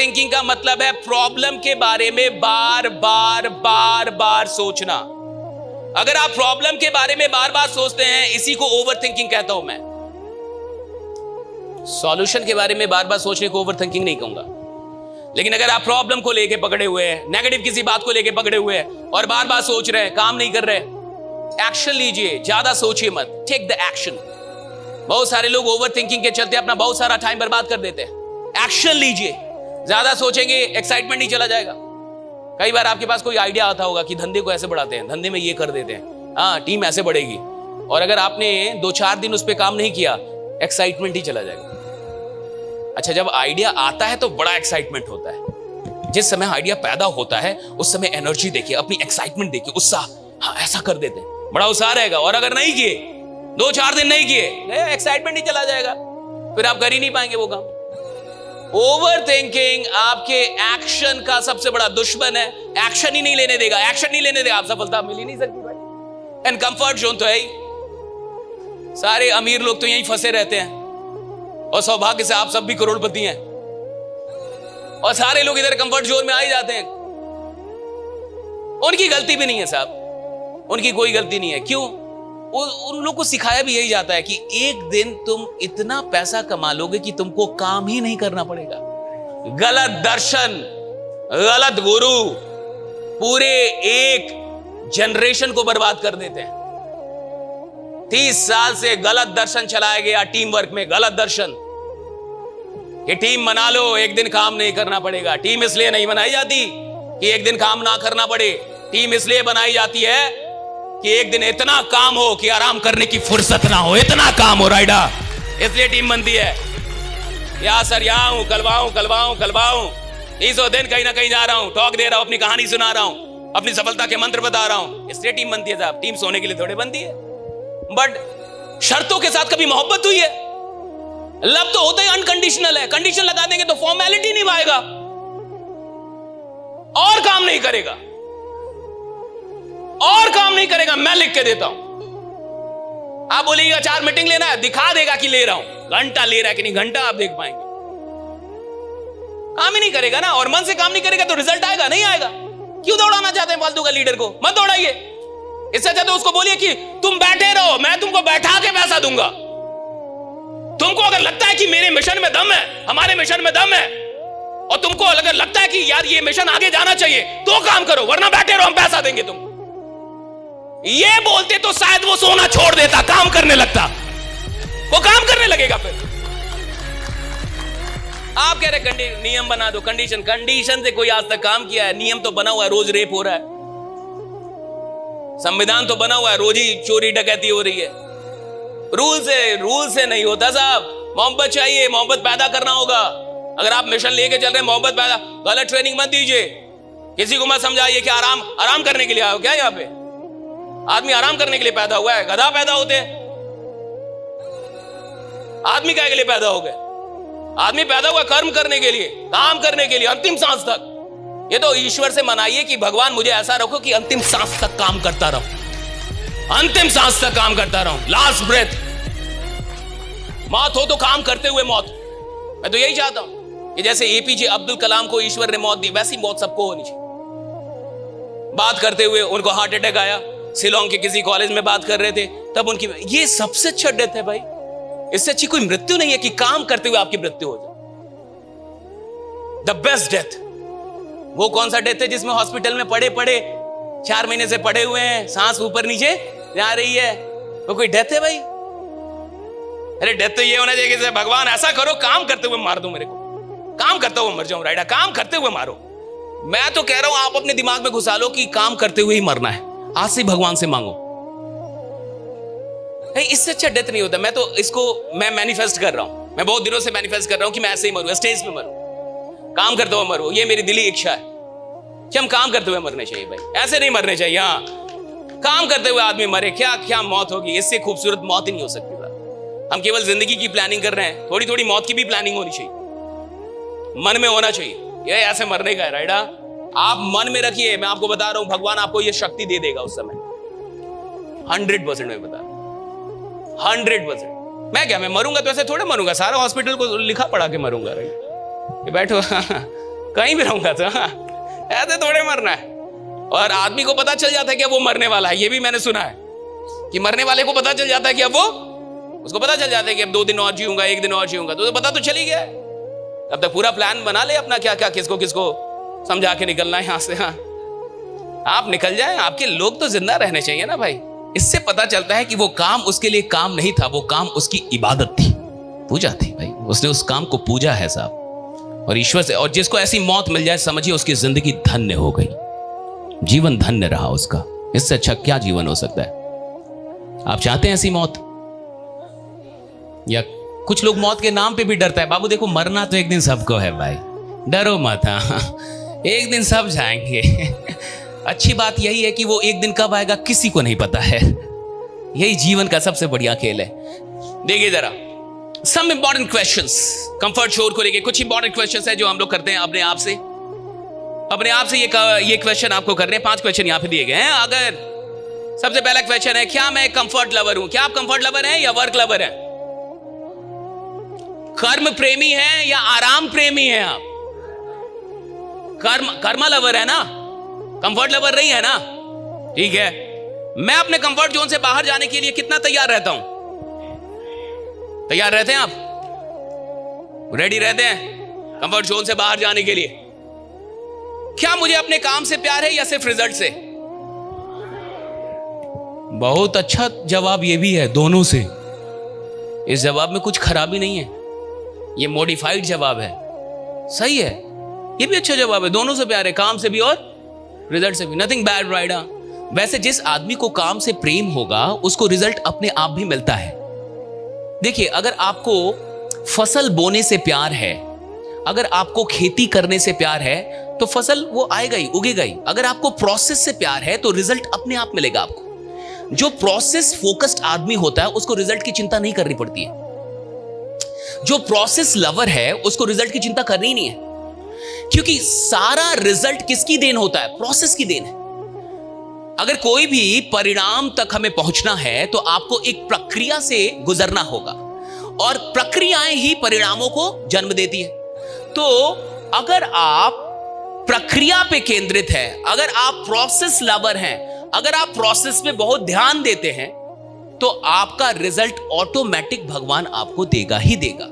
Thinking का मतलब है प्रॉब्लम के बारे में बार बार बार बार सोचना। अगर आप प्रॉब्लम के बारे में बार बार सोचते हैं, इसी को ओवर थिंकिंग कहता हूं मैं। सॉल्यूशन के बारे में बार बार सोचने को ओवर थिंकिंग नहीं कहूंगा। लेकिन अगर आप प्रॉब्लम को लेके पकड़े हुए हैं, नेगेटिव किसी बात को लेके पकड़े हुए हैं और बार बार सोच रहे हैं, काम नहीं कर रहे, एक्शन लीजिए। ज्यादा सोचिए मत, टेक द एक्शन। बहुत सारे लोग ओवर थिंकिंग के चलते अपना बहुत सारा टाइम बर्बाद कर देते हैं। एक्शन लीजिए। ज्यादा सोचेंगे, एक्साइटमेंट नहीं चला जाएगा। कई बार आपके पास कोई आइडिया आता होगा कि धंधे को ऐसे बढ़ाते हैं, धंधे में ये कर देते हैं, हाँ टीम ऐसे बढ़ेगी, और अगर आपने 2-4 दिन उस पर काम नहीं किया, एक्साइटमेंट ही चला जाएगा। अच्छा, जब आइडिया आता है तो बड़ा एक्साइटमेंट होता है। जिस समय आइडिया पैदा होता है उस समय एनर्जी देखिए, अपनी एक्साइटमेंट देखिए, उत्साह, हाँ ऐसा कर देते हैं, बड़ा उत्साह रहेगा। और अगर नहीं किए, 2-4 दिन नहीं किए, एक्साइटमेंट ही चला जाएगा, फिर आप कर ही नहीं पाएंगे वो काम। ओवर थिंकिंग आपके एक्शन का सबसे बड़ा दुश्मन है। एक्शन ही नहीं लेने देगा, एक्शन नहीं लेने देगा, आप सफलता मिल ही नहीं सकती भाई। एंड कंफर्ट जोन तो है ही। सारे अमीर लोग तो यहीं फंसे रहते हैं, और सौभाग्य से आप सब भी करोड़पति हैं, और सारे लोग इधर कंफर्ट जोन में आ ही जाते हैं। उनकी गलती भी नहीं है साहब, उनकी कोई गलती नहीं है। क्यों? उन लोग को सिखाया भी यही जाता है कि एक दिन तुम इतना पैसा कमा लोगे कि तुमको काम ही नहीं करना पड़ेगा। गलत दर्शन, गलत गुरु पूरे एक जनरेशन को बर्बाद कर देते हैं। 30 साल से गलत दर्शन चलाया गया टीम वर्क में, गलत दर्शन कि टीम बना लो, एक दिन काम नहीं करना पड़ेगा। टीम इसलिए नहीं बनाई जाती कि एक दिन काम ना करना पड़े, टीम इसलिए बनाई जाती है कि एक दिन इतना काम हो कि आराम करने की फुर्सत ना हो, इतना काम हो राइडा, इसलिए टीम बनती है। या सर यहाँ हूं, कलवाऊं 30 दिन कहीं ना कहीं जा रहा हूं, टॉक दे रहा हूं, अपनी कहानी सुना रहा हूं, अपनी सफलता के मंत्र बता रहा हूं, इसलिए टीम बनती है साहब। टीम सोने के लिए थोड़े बनती है। बट शर्तों के साथ कभी मोहब्बत हुई है? लव तो होता ही अनकंडीशनल है। कंडीशन लगा देंगे तो फॉर्मेलिटी निभाएगा और काम नहीं करेगा, और काम नहीं करेगा। मैं लिख के देता हूं, आप बोलिएगा 4 मीटिंग लेना है, दिखा देगा कि ले रहा हूं। घंटा ले रहा है कि नहीं, घंटा आप देख पाएंगे। काम ही नहीं करेगा ना, और मन से काम नहीं करेगा तो रिजल्ट आएगा नहीं आएगा। क्यों दौड़ाना चाहते हैं फालतू का लीडर को? मत दौड़ाइए। इससे अच्छा तो उसको बोलिए कि तुम बैठे रहो, मैं तुमको बैठा के पैसा दूंगा। तुमको अगर लगता है कि मेरे मिशन में दम है, हमारे मिशन में दम है, और तुमको अगर लगता है कि यार ये मिशन आगे जाना चाहिए, तो काम करो, वरना बैठे रहो, हम पैसा देंगे तुमको। ये बोलते तो शायद वो सोना छोड़ देता, काम करने लगता, वो काम करने लगेगा। फिर आप कह रहे नियम बना दो, कंडीशन से कोई आज तक काम किया है? नियम तो बना हुआ है, रोज रेप हो रहा है। संविधान तो बना हुआ है, रोज ही चोरी डकैती हो रही है। रूल से नहीं होता साहब। मोहब्बत चाहिए, मोहब्बत पैदा करना होगा। अगर आप मिशन लेके चल रहे हैं, मोहब्बत पैदा, गलत ट्रेनिंग मत दीजिए। किसी को मत समझाइए कि आराम करने के लिए आए हो क्या। यहाँ पे आदमी आराम करने के लिए पैदा हुआ है? गधा पैदा होते हैं। आदमी क्या के लिए पैदा हो गए? आदमी पैदा हुआ कर्म करने के लिए, काम करने के लिए, अंतिम सांस तक। ये तो ईश्वर से मनाइए कि भगवान मुझे ऐसा रखो कि अंतिम सांस तक काम करता रहूं, अंतिम सांस तक काम करता रहूं, लास्ट ब्रेथ। मौत हो तो काम करते हुए मौत। मैं तो यही चाहता हूं कि जैसे एपीजे अब्दुल कलाम को ईश्वर ने मौत दी, वैसी मौत सबको होनी चाहिए। बात करते हुए उनको हार्ट अटैक आया, शिलोंग के किसी कॉलेज में बात कर रहे थे, तब उनकी, ये सबसे अच्छा डेथ है भाई। इससे अच्छी कोई मृत्यु नहीं है कि काम करते हुए आपकी मृत्यु हो जाए। The best death. वो कौन सा डेथ है जिसमें हॉस्पिटल में पड़े 4 महीने से पड़े हुए हैं, सांस ऊपर नीचे जा रही है, वो कोई डेथ है भाई? अरे डेथ तो ये होना चाहिए कि भगवान ऐसा करो काम करते हुए मार दो मेरे को, काम करते हुए मर जाऊं राइडा, काम करते हुए मारो। मैं तो कह रहा हूं आप अपने दिमाग में घुसा लो कि काम करते हुए ही मरना है। आज से भगवान से मांगो। इससे अच्छा डेथ नहीं होता। मैं मैनिफेस्ट कर रहा हूं, मैं बहुत दिनों से मैनिफेस्ट कर रहा हूं कि मैं ऐसे ही मरूं, स्टेज पे मरूं, काम करते हुए मरूं। ये मेरी दिली इच्छा है कि हम काम करते हुए मरने चाहिए भाई, ऐसे नहीं मरने चाहिए। हाँ, काम करते हुए आदमी मरे, क्या क्या मौत होगी, इससे खूबसूरत मौत ही नहीं हो सकती। हम केवल जिंदगी की प्लानिंग कर रहे हैं, थोड़ी थोड़ी मौत की भी प्लानिंग होनी चाहिए, मन में होना चाहिए। ये ऐसे मरने का है राइडा, आप मन में रखिए। मैं आपको बता रहा हूं, भगवान आपको ये शक्ति दे देगा उस समय। 100% मैं बता रहा हूं, 100%। मैं क्या, मैं मरूंगा तो ऐसे थोड़े मरूंगा, सारा हॉस्पिटल को लिखा पढ़ा के मरूंगा। ये बैठो कहीं भी रहूंगा तो हाँ, ऐसे थोड़े मरना है। और आदमी को पता चल जाता है कि अब वो मरने वाला है। ये भी मैंने सुना है कि मरने वाले को पता चल जाता है कि अब वो, उसको पता चल जाता है कि अब 2 दिन और जीऊंगा, 1 दिन और जीऊंगा, तो पता तो चल ही गया। तब तक पूरा प्लान बना ले अपना, क्या क्या किसको किसको समझा के निकलना है यहां से। हाँ, आप निकल जाए, आपके लोग तो जिंदा रहने चाहिए ना भाई। इससे पता चलता है कि वो काम उसके लिए काम नहीं था, वो काम उसकी इबादत थी, पूजा थी भाई। उसने उस काम को पूजा है साहब, और ईश्वर से। और जिसको ऐसी मौत मिल जाए, समझिए उसकी जिंदगी धन्य हो गई, जीवन धन्य रहा उसका। इससे अच्छा क्या जीवन हो सकता है? आप चाहते हैं ऐसी मौत? या कुछ लोग मौत के नाम पे भी डरता है। बाबू देखो, मरना तो एक दिन सबको है भाई, डरो मत। हाँ, एक दिन सब जाएंगे। अच्छी बात यही है कि वो एक दिन कब आएगा किसी को नहीं पता है। यही जीवन का सबसे बढ़िया खेल है। देखिए जरा, some important questions, comfort zone को लेके कुछ इंपॉर्टेंट क्वेश्चंस है जो हम लोग करते हैं अपने आप से। ये क्वेश्चन आपको करने हैं। 5 क्वेश्चन यहां पे दिए गए हैं। अगर सबसे पहला क्वेश्चन है, क्या मैं कंफर्ट लवर हूं? क्या आप कंफर्ट लवर हैं या वर्क लवर हैं? कर्म प्रेमी हैं या आराम प्रेमी हैं आप? कर्मा लवर है ना, कंफर्ट लवर नहीं है ना? ठीक है। मैं अपने कंफर्ट जोन से बाहर जाने के लिए कितना तैयार रहता हूं? तैयार रहते हैं आप? रेडी रहते हैं कंफर्ट जोन से बाहर जाने के लिए? क्या मुझे अपने काम से प्यार है या सिर्फ रिजल्ट से? बहुत अच्छा जवाब ये भी है, दोनों से। इस जवाब में कुछ खराबी नहीं है, ये मॉडिफाइड जवाब है, सही है। ये भी अच्छा जवाब है, दोनों से प्यार है, काम से भी और रिजल्ट से भी। Nothing bad right. वैसे जिस आदमी को काम से प्रेम होगा उसको रिजल्ट अपने आप भी मिलता है। देखिए, अगर आपको फसल बोने से प्यार है, अगर आपको खेती करने से प्यार है, तो फसल वो आएगा ही, उगेगा ही। अगर आपको प्रोसेस से प्यार है तो रिजल्ट अपने आप मिलेगा आपको। जो प्रोसेस फोकस्ड आदमी होता है उसको रिजल्ट की चिंता नहीं करनी पड़ती है। जो प्रोसेस लवर है उसको रिजल्ट की चिंता करनी ही नहीं है, क्योंकि सारा रिजल्ट किसकी देन होता है? प्रोसेस की देन है। अगर कोई भी परिणाम तक हमें पहुंचना है तो आपको एक प्रक्रिया से गुजरना होगा, और प्रक्रियाएं ही परिणामों को जन्म देती है। तो अगर आप प्रक्रिया पे केंद्रित है, अगर आप प्रोसेस लवर हैं, अगर आप प्रोसेस पे बहुत ध्यान देते हैं, तो आपका रिजल्ट ऑटोमेटिक भगवान आपको देगा ही देगा।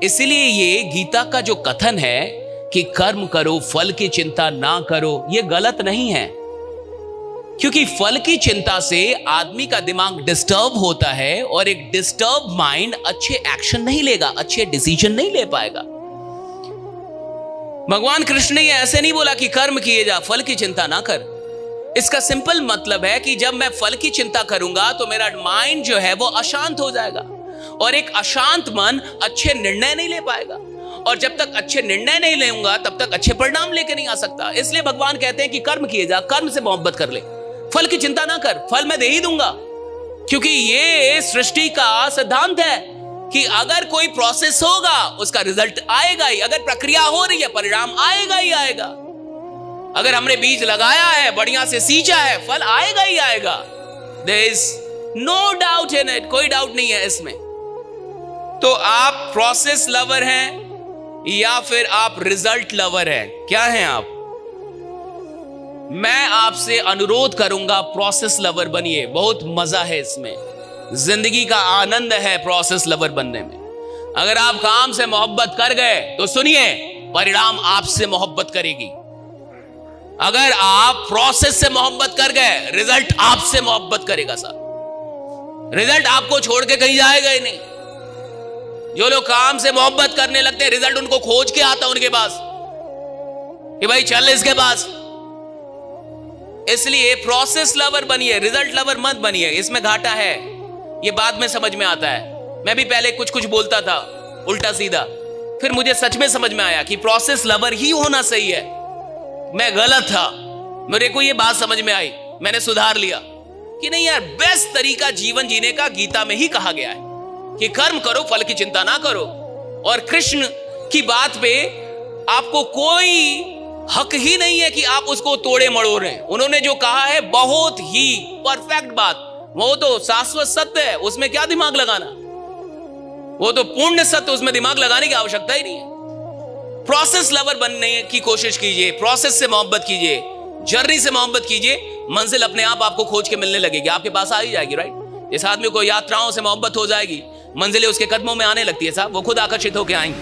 इसलिए ये गीता का जो कथन है कि कर्म करो फल की चिंता ना करो, ये गलत नहीं है। क्योंकि फल की चिंता से आदमी का दिमाग डिस्टर्ब होता है, और एक डिस्टर्ब माइंड अच्छे एक्शन नहीं लेगा, अच्छे डिसीजन नहीं ले पाएगा। भगवान कृष्ण ने ऐसे नहीं बोला कि कर्म किए जा, फल की चिंता ना कर। इसका सिंपल मतलब है कि जब मैं फल की चिंता करूंगा तो मेरा माइंड जो है वो अशांत हो जाएगा, और एक अशांत मन अच्छे निर्णय नहीं ले पाएगा, और जब तक अच्छे निर्णय नहीं लेऊंगा तब तक अच्छे परिणाम लेकर नहीं आ सकता। इसलिए भगवान कहते हैं कि कर्म किए जा, कर्म से मोहब्बत कर ले, फल की चिंता ना कर, फल मैं दे ही दूंगा। क्योंकि ये सृष्टि का सिद्धांत है कि अगर कोई प्रोसेस होगा उसका रिजल्ट आएगा ही, अगर प्रक्रिया हो रही है परिणाम आएगा ही आएगा। अगर हमने बीज लगाया है, बढ़िया से सींचा है, फल आएगा ही आएगा। There is no doubt in it, कोई डाउट नहीं है इसमें। तो आप प्रोसेस लवर हैं या फिर आप रिजल्ट लवर हैं? क्या हैं आप? मैं आपसे अनुरोध करूंगा, प्रोसेस लवर बनिए, बहुत मजा है इसमें, जिंदगी का आनंद है प्रोसेस लवर बनने में। अगर आप काम से मोहब्बत कर गए तो सुनिए, परिणाम आपसे मोहब्बत करेगी। अगर आप प्रोसेस से मोहब्बत कर गए, रिजल्ट आपसे मोहब्बत करेगा साहब। रिजल्ट आपको छोड़ के कहीं जाएगा ही नहीं। जो लोग काम से मोहब्बत करने लगते हैं, रिजल्ट उनको खोज के आता उनके पास कि भाई चल इसके पास। इसलिए प्रोसेस लवर बनिए, रिजल्ट लवर मत बनिए। इसमें घाटा है, ये बाद में समझ में आता है। मैं भी पहले कुछ कुछ बोलता था उल्टा सीधा, फिर मुझे सच में समझ में आया कि प्रोसेस लवर ही होना सही है। मैं गलत था, मेरे को ये बात समझ में आई, मैंने सुधार लिया कि नहीं यार, बेस्ट तरीका जीवन जीने का गीता में ही कहा गया है कि कर्म करो फल की चिंता ना करो। और कृष्ण की बात पे आपको कोई हक ही नहीं है कि आप उसको तोड़े मड़ोड़े। उन्होंने जो कहा है बहुत ही परफेक्ट बात, वो तो शाश्वत सत्य है, उसमें क्या दिमाग लगाना, वो तो पूर्ण सत्य, उसमें दिमाग लगाने की आवश्यकता ही नहीं है। प्रोसेस लवर बनने की कोशिश कीजिए, प्रोसेस से मोहब्बत कीजिए, जर्नी से मोहब्बत कीजिए, मंजिल अपने आप आपको खोज के मिलने लगेगी, आपके पास आ ही जाएगी। राइट, इस आदमी को यात्राओं से मोहब्बत हो जाएगी, मंजिलें उसके कदमों में आने लगती है साहब, वो खुद आकर्षित होकर आएंगी।